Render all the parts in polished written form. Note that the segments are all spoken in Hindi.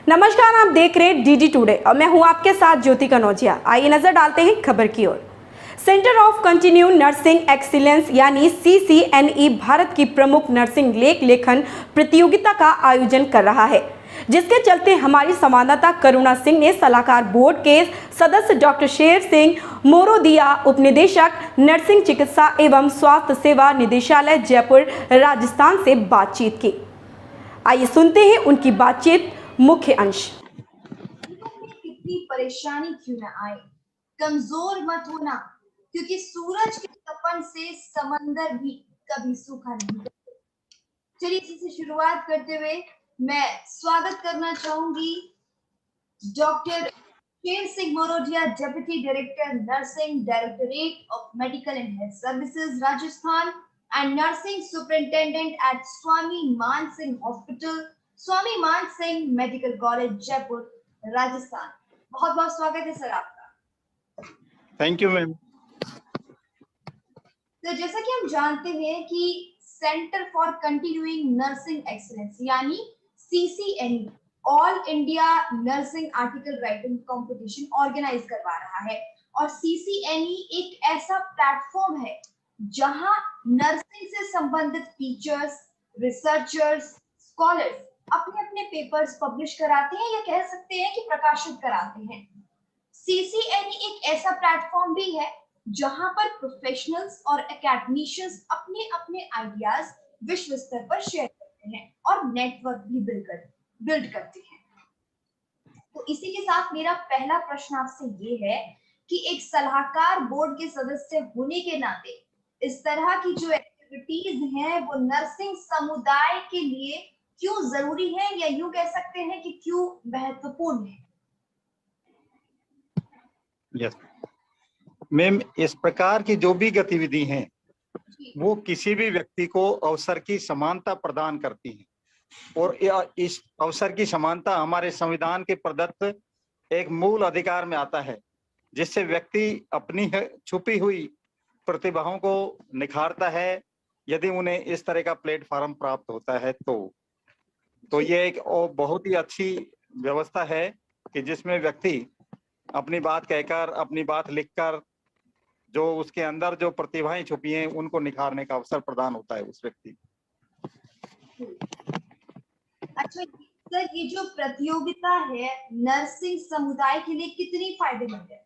नमस्कार, आप देख रहे हैं डीडी टुडे और मैं हूं आपके साथ ज्योति कनौजिया। आइए नजर डालते हैं खबर की ओर। Centre of continue nursing excellence यानी CCNE भारत की प्रमुख नर्सिंग लेखन प्रतियोगिता का आयोजन कर रहा है, जिसके चलते हमारी संवाददाता करुणा सिंह ने सलाहकार बोर्ड के सदस्य डॉक्टर शेर सिंह मोरोदिया, उपनिदेशक नर्सिंग चिकित्सा एवं स्वास्थ्य सेवा निदेशालय जयपुर राजस्थान से बातचीत की। आइए सुनते हैं उनकी बातचीत मुख्य अंश। कितनी परेशानी क्यों न आए, कमजोर मत होना, क्योंकि सूरज के तपन से समंदर भी कभी सूखा नहीं। चलिए इसी से शुरुआत करते हुए मैं स्वागत करना चाहूंगी doctor Sher Singh Morodia, deputy director nursing, directorate of medical and health services Rajasthan and nursing superintendent at Swami Man Singh Hospital, Swami Man Singh Medical College, Jaipur, Rajasthan. बहुत बहुत स्वागत है सर आपका। Thank you ma'am. तो जैसा कि हम जानते हैं कि centre for continuing nursing excellence यानी CCNE all India nursing article writing competition organise करवा रहा है, और CCNE एक ऐसा प्लेटफॉर्म है जहां नर्सिंग से संबंधित टीचर्स, रिसर्चर्स, स्कॉलर्स अपने अपने पेपर्स पब्लिश कराते हैं या कह सकते हैं कि प्रकाशित कराते हैं। CCNE एक ऐसा प्लेटफॉर्म भी है जहां पर प्रोफेशनल्स और एकेडमिशियंस अपने अपने आइडियाज विश्व स्तर पर शेयर करते हैं और नेटवर्क भी बिल्ड करते हैं। तो इसी के साथ मेरा पहला प्रश्न आपसे ये है कि एक सलाहकार बोर्ड के सदस्य होने के नाते इस तरह की जो एक्टिविटीज हैं वो नर्सिंग समुदाय के लिए क्यों जरूरी है, या यूं कह सकते हैं कि क्यों महत्वपूर्ण है? यस मैम, इस प्रकार की जो भी गतिविधि हैं वो किसी भी व्यक्ति को अवसर की समानता प्रदान करती है, और इस अवसर की समानता हमारे संविधान के प्रदत्त एक मूल अधिकार में आता है, जिससे व्यक्ति अपनी छुपी हुई प्रतिभाओं को निखारता है यदि उन्हें इस तरह का प्लेटफॉर्म प्राप्त होता है। तो ये एक बहुत ही अच्छी व्यवस्था है कि जिसमें व्यक्ति अपनी बात कहकर, अपनी बात लिखकर, जो उसके अंदर जो प्रतिभाएं छुपी हैं उनको निखारने का अवसर प्रदान होता है उस व्यक्ति। अच्छा सर, ये जो प्रतियोगिता है नर्सिंग समुदाय के लिए कितनी फायदेमंद है?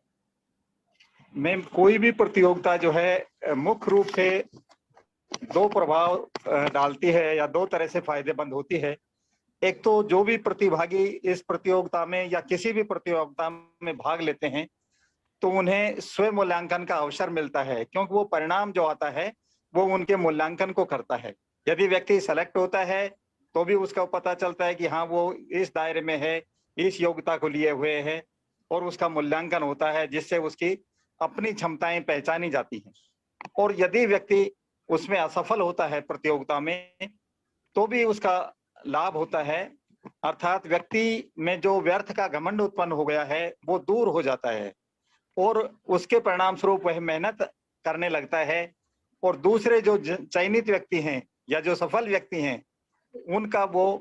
मैम, कोई भी प्रतियोगिता जो है मुख्य रूप से दो प्रभाव डालती है या दो तरह से फायदेमंद होती है। एक तो जो भी प्रतिभागी इस प्रतियोगिता में या किसी भी प्रतियोगिता में भाग लेते हैं तो उन्हें स्वयं मूल्यांकन का अवसर मिलता है, क्योंकि वो परिणाम जो आता है वो उनके मूल्यांकन को करता है। यदि व्यक्ति सेलेक्ट होता है तो भी उसका पता चलता है कि हाँ वो इस दायरे में है, इस योग्यता को लिए हुए है, और उसका मूल्यांकन होता है जिससे उसकी अपनी क्षमताएं पहचानी जाती हैं। और यदि व्यक्ति उसमें असफल होता है प्रतियोगिता में तो भी उसका लाभ होता है, अर्थात व्यक्ति में जो व्यर्थ का घमंड उत्पन्न हो गया है वो दूर हो जाता है और उसके परिणाम स्वरूप वह मेहनत करने लगता है, और दूसरे जो चयनित व्यक्ति हैं या जो सफल व्यक्ति हैं उनका वो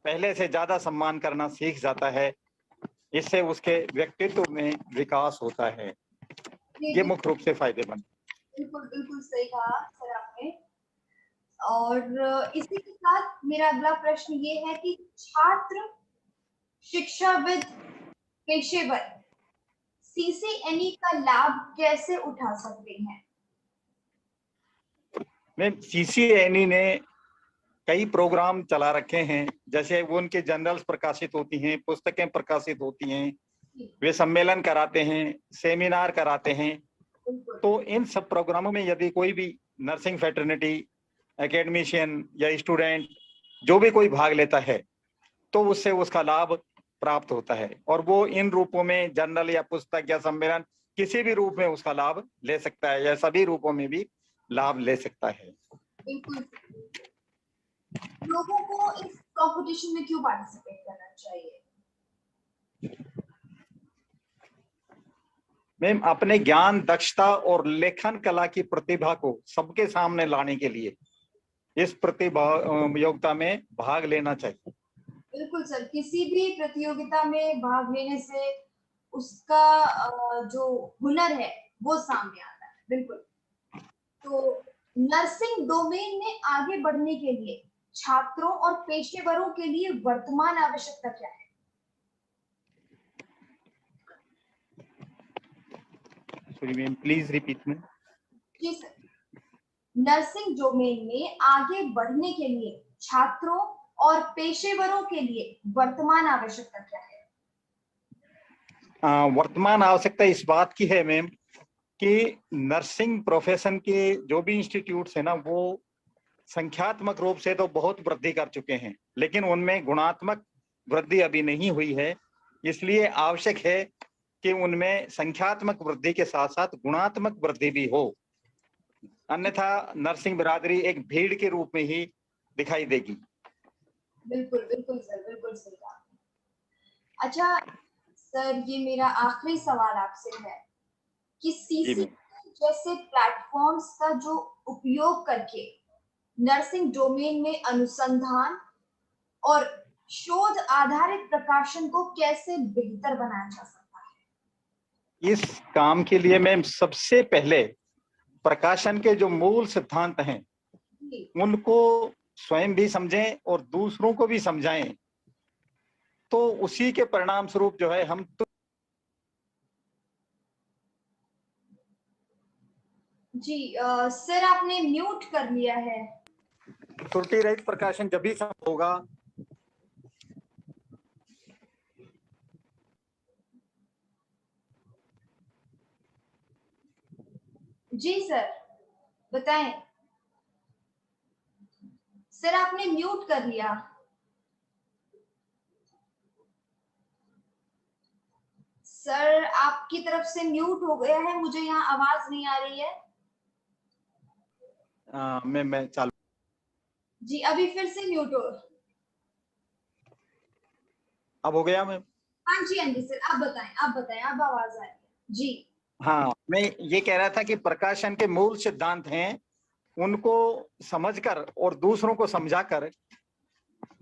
पहले से ज्यादा सम्मान करना सीख जाता है। इससे उसके व्यक्तित्व में विकास होता है। ये मुख्य रूप से फायदेमंद। बिल्कुल बिल्कुल सही कहा सर आपने। और इसी के साथ मेरा अगला प्रश्न ये है कि छात्र, शिक्षाविद, पेशेवर CCNE का लाभ कैसे उठा सकते हैं? मैम, CCNE ने कई प्रोग्राम चला रखे हैं, जैसे वो उनके जर्नल्स प्रकाशित होती हैं, पुस्तकें प्रकाशित होती हैं, वे सम्मेलन कराते हैं, सेमिनार कराते हैं। तो इन सब प्रोग्रामों में यदि कोई भी नर्सिंग फ्रेटर्निटी, एकेडमिशियन या स्टूडेंट जो भी कोई भाग लेता है तो उससे उसका लाभ प्राप्त होता है, और वो इन रूपों में जर्नल या पुस्तक या सम्मेलन किसी भी रूप में उसका लाभ ले सकता है या सभी रूपों में भी लाभ ले सकता है। बिल्कुल। लोगों को इस कंपटीशन में क्यों पार्टिसिपेट करना चाहिए? मैम, अपने ज्ञान, दक्षता और लेखन कला की प्रतिभा को सबके सामने लाने के लिए इस प्रतियोगिता में भाग लेना चाहिए। बिल्कुल सर, किसी भी प्रतियोगिता में भाग लेने से उसका जो हुनर है वो सामने आता है। बिल्कुल। तो नर्सिंग डोमेन में आगे बढ़ने के लिए छात्रों और पेशेवरों के लिए वर्तमान आवश्यकता क्या है? सॉरी मैम, प्लीज रिपीट में। जी सर, नर्सिंग डोमेन में आगे बढ़ने के लिए छात्रों और पेशेवरों के लिए वर्तमान आवश्यकता क्या है? वर्तमान आवश्यकता इस बात की है मैम कि नर्सिंग प्रोफेशन के जो भी इंस्टीट्यूट्स है ना, वो संख्यात्मक रूप से तो बहुत वृद्धि कर चुके हैं, लेकिन उनमें गुणात्मक वृद्धि अभी नहीं हुई है। इसलिए आवश्यक है कि उनमें संख्यात्मक वृद्धि के साथ साथ गुणात्मक वृद्धि भी हो, अन्यथा नर्सिंग बिरादरी एक भीड़ के रूप में ही दिखाई देगी। बिल्कुल बिल्कुल सर, बिल्कुल सही कहा। अच्छा सर, ये मेरा आखिरी सवाल आपसे है कि जी सीसी मैम। जैसे प्लेटफॉर्म्स का जो उपयोग करके नर्सिंग डोमेन में अनुसंधान और शोध आधारित प्रकाशन को कैसे बेहतर बनाया जा सकता है? इस काम के लिए मैम सबसे पहले प्रकाशन के जो मूल सिद्धांत हैं जी, उनको स्वयं भी समझें और दूसरों को भी समझाएं, तो उसी के परिणाम स्वरूप जो है हम जी सर आपने म्यूट कर लिया है। त्रुटि रहित प्रकाशन जब भी संभव होगा। जी सर, बताएं। सर आपने म्यूट कर लिया। सर आपकी तरफ से म्यूट हो गया है, मुझे यहाँ आवाज नहीं आ रही है। मैं चालू। जी अभी फिर से म्यूट हो। अब हो गया मैम? हाँ जी सर, आप बताएं, आप बताएं, अब आवाज आ रही है जी। हाँ, मैं ये कह रहा था कि प्रकाशन के मूल सिद्धांत हैं, उनको समझकर और दूसरों को समझाकर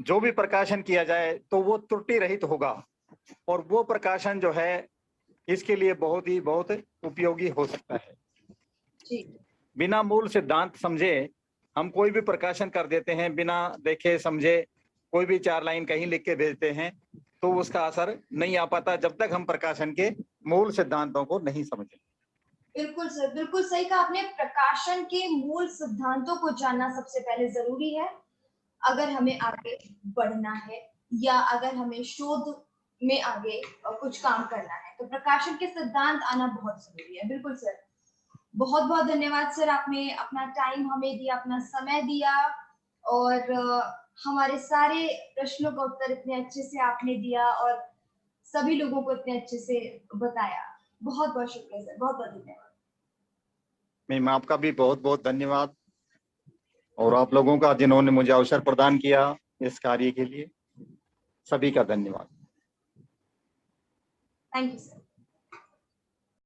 जो भी प्रकाशन किया जाए तो वो त्रुटि रहित होगा, और वो प्रकाशन जो है इसके लिए बहुत उपयोगी हो सकता है। जी बिना मूल सिद्धांत समझे हम कोई भी प्रकाशन कर देते हैं, बिना देखे समझे कोई भी 4 लाइन कहीं लिख के भेजते हैं, तो उसका असर नहीं आ पाता जब तक हम प्रकाशन के मूल सिद्धांतों को नहीं समझें। बिल्कुल सर, बिल्कुल सही कहा आपने। प्रकाशन के मूल सिद्धांतों को जानना सबसे पहले जरूरी है अगर हमें आगे बढ़ना है या अगर हमें शोध में आगे कुछ काम करना है, तो प्रकाशन के सिद्धांत आना बहुत जरूरी है। बिल्कुल सर, बहुत बहुत धन्यवाद सर, आपने अपना टाइम हमें दिया, अपना समय दिया और हमारे सारे प्रश्नों का उत्तर इतने अच्छे से आपने दिया और सभी लोगों को इतने अच्छे से बताया। बहुत बहुत शुक्रिया सर, बहुत बहुत धन्यवाद। मैम आपका भी बहुत बहुत धन्यवाद, और आप लोगों का जिन्होंने मुझे अवसर प्रदान किया इस कार्य के लिए, सभी का धन्यवाद। Thank you sir.